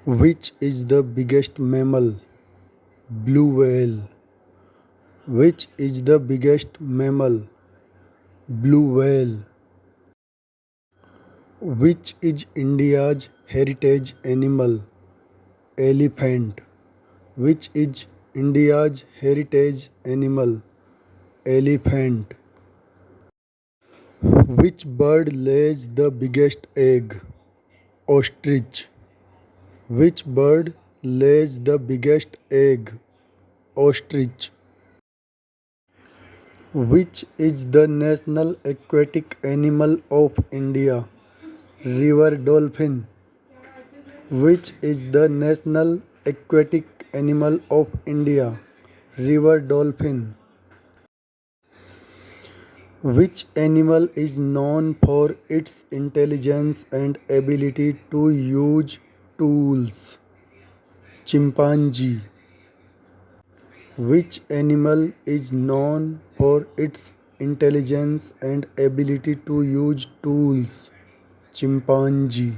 Which is the biggest mammal? Blue whale. Which is the biggest mammal? Blue whale. Which is India's heritage animal? Elephant. Which is India's heritage animal? Elephant. Which bird lays the biggest egg? Ostrich. Which bird lays the biggest egg? Ostrich. Which is the national aquatic animal of India? River dolphin. Which is the national aquatic animal of India? River dolphin. Which animal is known for its intelligence and ability to use tools? Chimpanzee. Which animal is known for its intelligence and ability to use tools? Chimpanzee.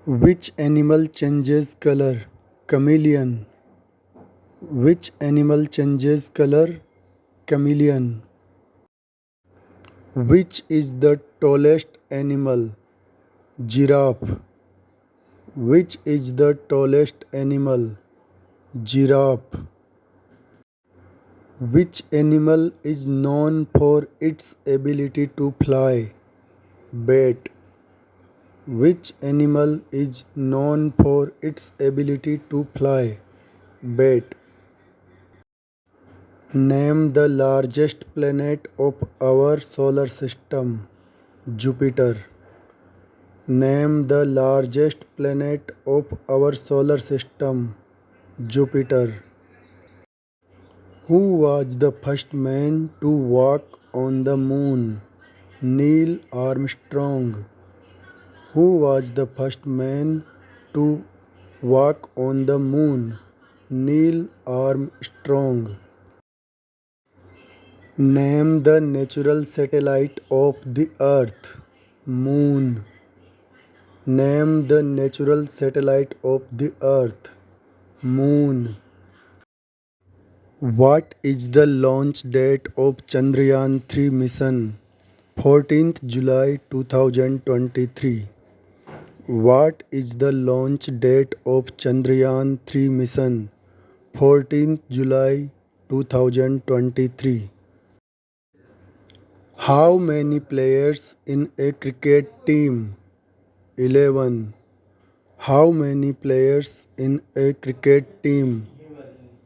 Which animal changes color? Chameleon. Which animal changes color? Chameleon. Which is the tallest animal? Giraffe. Which is the tallest animal? Giraffe. Which animal is known for its ability to fly? Bat. Which animal is known for its ability to fly? Bat. Name the largest planet of our solar system. Jupiter. Name the largest planet of our solar system. Jupiter. Who was the first man to walk on the moon? Neil Armstrong. Who was the first man to walk on the moon? Neil Armstrong. Name the natural satellite of the Earth. Moon. Name the natural satellite of the Earth. Moon. What is the launch date of Chandrayaan-3 mission? 14th July 2023. What is the launch date of Chandrayaan-3 mission? 14th July 2023. How many players in a cricket team? 11. How many players in a cricket team?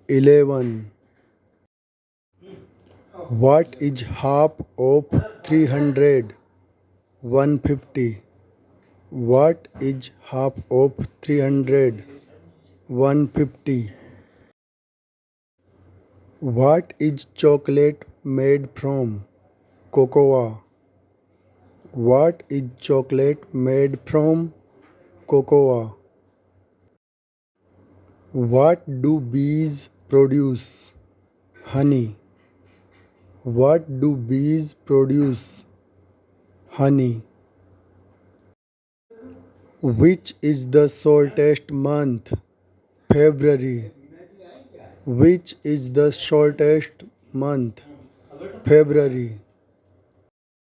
11. What is half of 300? 150. What is half of 300? 150. What is chocolate made from? Cocoa. What is chocolate made from? Cocoa. What do bees produce? Honey. What do bees produce? Honey. Which is the shortest month? February. Which is the shortest month? February.